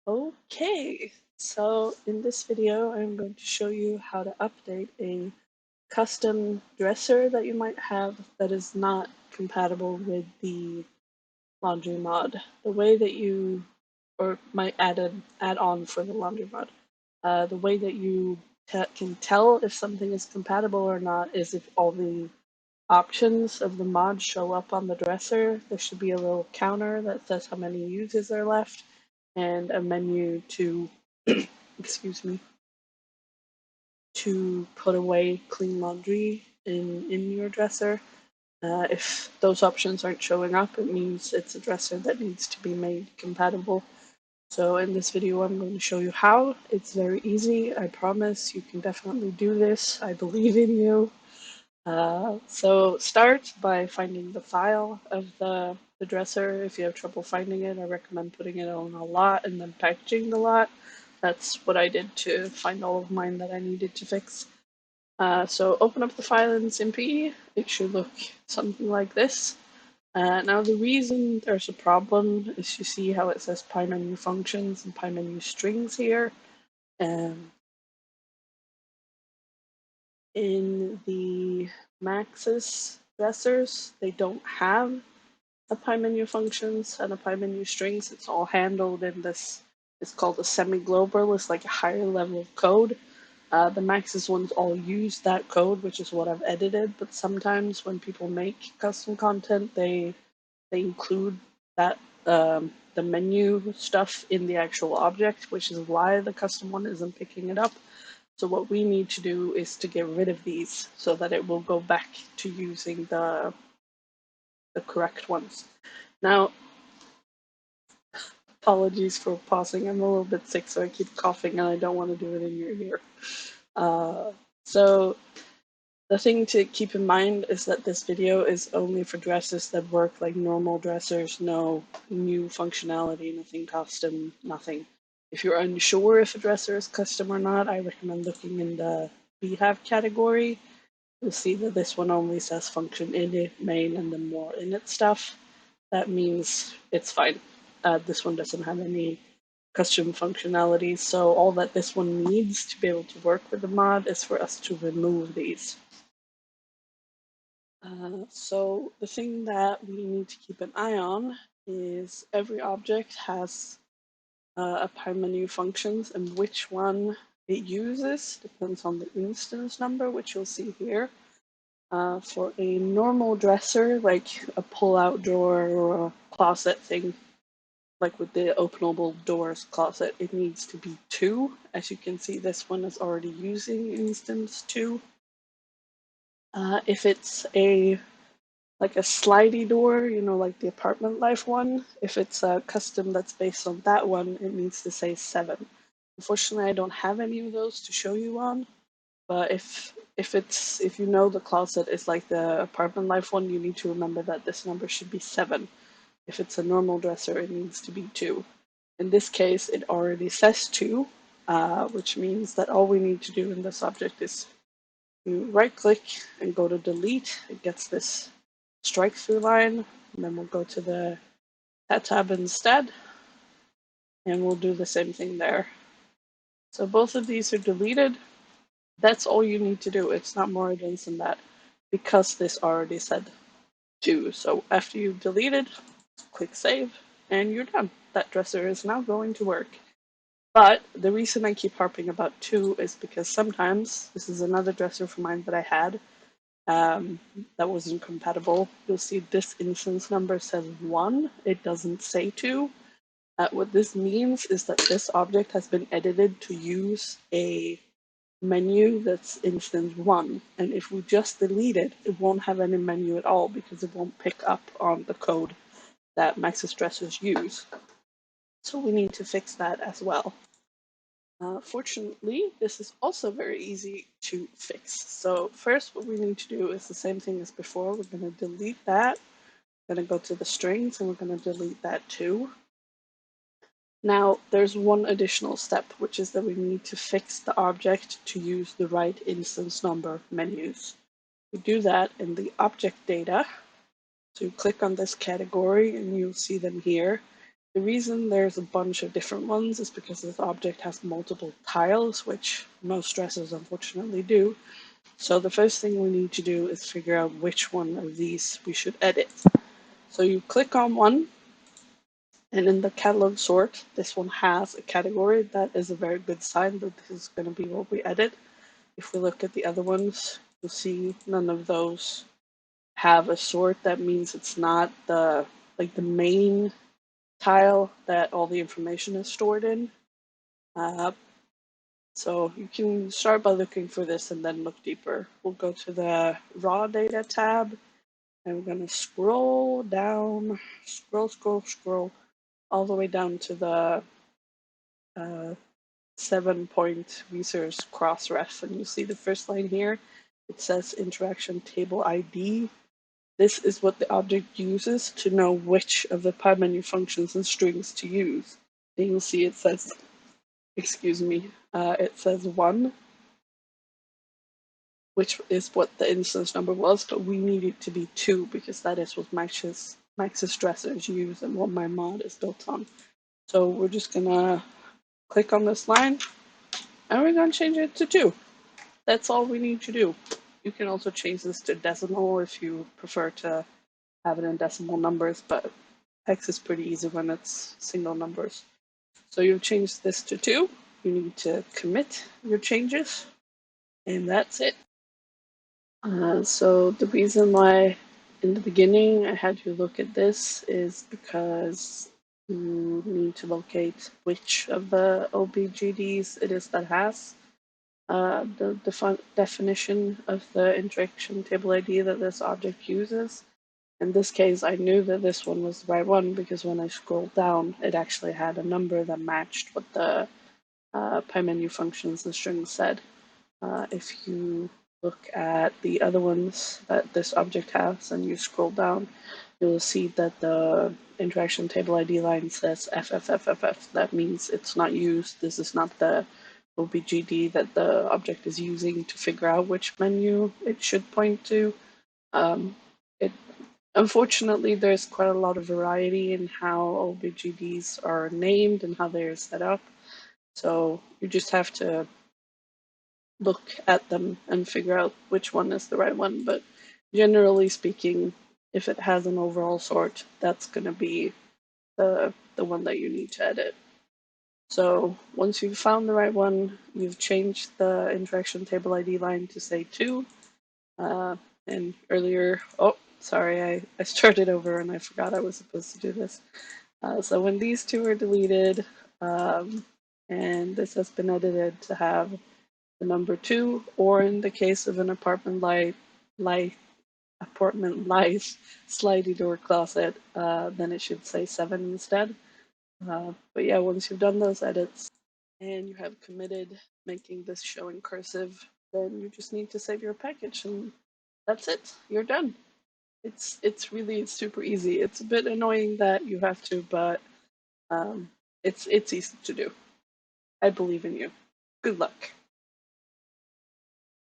Okay, so in this video, I'm going to show you how to update a custom dresser that you might have that is not compatible with the laundry mod. The way that you, or might add on for the laundry mod, the way that you can tell if something is compatible or not is if all the options of the mod show up on the dresser. There should be a little counter that says how many uses are left and a menu to, excuse me, to put away clean laundry in your dresser. If those options aren't showing up, it means it's a dresser that needs to be made compatible. So in this video, I'm going to show you how. It's very easy, I promise. You can definitely do this. I believe in you. So start by finding the file of the dresser. If you have trouble finding it, I recommend putting it on a lot and then packaging the lot. That's what I did to find all of mine that I needed to fix. So open up the file in SimPE. It should look something like this. Now the reason there's a problem is you see how it says PyMenu functions and PyMenu strings here. In the Maxis dressers, they don't have a PyMenu functions and a PyMenu strings. It's all handled in this, it's called a semi-global. It's like a higher level of code. The Maxis ones all use that code, which is what I've edited, but sometimes when people make custom content, they include that the menu stuff in the actual object, which is why the custom one isn't picking it up. So what we need to do is to get rid of these so that it will go back to using the correct ones. Now, apologies for pausing. I'm a little bit sick, so I keep coughing and I don't want to do it in your ear. So the thing to keep in mind is that this video is only for dressers that work like normal dressers, no new functionality, nothing custom, nothing. If you're unsure if a dresser is custom or not, I recommend looking in the Behave category. You'll see that this one only says function init, main, and then more init stuff. That means it's fine. This one doesn't have any custom functionality, so all that this one needs to be able to work with the mod is for us to remove these. So the thing that we need to keep an eye on is every object has a PyMenu functions, and which one it uses depends on the instance number, which you'll see here. For a normal dresser, like a pull-out drawer or a closet thing, like with the openable doors closet, it needs to be 2. As you can see, this one is already using instance 2. If it's like a slidey door, you know, like the apartment life one, if it's a custom that's based on that one, it needs to say 7. Unfortunately, I don't have any of those to show you on, but if you know the closet is like the apartment life one, you need to remember that this number should be 7. If it's a normal dresser, it needs to be 2. In this case, it already says 2, which means that all we need to do in this object is you right click and go to delete. It gets this strike through line, and then we'll go to the tab instead, and we'll do the same thing there. So both of these are deleted. That's all you need to do. It's not more advanced than that, because this already said 2. So after you've deleted, click save, and you're done. That dresser is now going to work. But the reason I keep harping about 2 is because sometimes, this is another dresser for mine that I had, that wasn't compatible. You'll see this instance number says 1, it doesn't say 2. What this means is that this object has been edited to use a menu that's instance 1, and if we just delete it, it won't have any menu at all because it won't pick up on the code that Maxis dressers use. So we need to fix that as well. Fortunately, this is also very easy to fix. So first what we need to do is the same thing as before. We're going to delete that. We're going to go to the strings and we're going to delete that too. Now there's one additional step, which is that we need to fix the object to use the right instance number menus. We do that in the object data. So you click on this category and you'll see them here. The reason there's a bunch of different ones is because this object has multiple tiles, which most dressers unfortunately do. So the first thing we need to do is figure out which one of these we should edit. So you click on one, and in the catalog sort, this one has a category. That is a very good sign that this is going to be what we edit. If we look at the other ones, you'll see none of those have a sort. That means it's not the main tile that all the information is stored in. So you can start by looking for this and then look deeper. We'll go to the raw data tab, and we're going to scroll down, scroll all the way down to the 7-point resource cross-ref, and you see the first line here. It says interaction table ID. This is what the object uses to know which of the pub menu functions and strings to use. And you'll see it says, excuse me, it says 1, which is what the instance number was, but we need it to be 2 because that is what Max's dressers use and what my mod is built on. So we're just gonna click on this line and we're gonna change it to 2. That's all we need to do. You can also change this to decimal if you prefer to have it in decimal numbers, but hex is pretty easy when it's single numbers. So you've changed this to 2. You need to commit your changes, and that's it. So the reason why in the beginning I had you look at this is because you need to locate which of the OBGDs it is that has the definition of the interaction table ID that this object uses. In this case, I knew that this one was the right one because when I scrolled down, it actually had a number that matched what the menu functions and strings said. If you look at the other ones that this object has and you scroll down, you'll see that the interaction table ID line says FFFFF. That means it's not used. This is not the OBGD that the object is using to figure out which menu it should point to. It Unfortunately, there's quite a lot of variety in how OBGDs are named and how they're set up. So you just have to look at them and figure out which one is the right one. But generally speaking, if it has an overall sort, that's going to be the one that you need to edit. So once you've found the right one, you've changed the interaction table ID line to say 2. And earlier, oh, sorry, I started over and I forgot I was supposed to do this. So when these 2 are deleted, and this has been edited to have the number 2, or in the case of an apartment life slidey door closet, then it should say 7 instead. But yeah, once you've done those edits and you have committed making this show in cursive, then you just need to save your package and that's it. You're done. It's really super easy. It's a bit annoying that you have to, but it's easy to do. I believe in you. Good luck.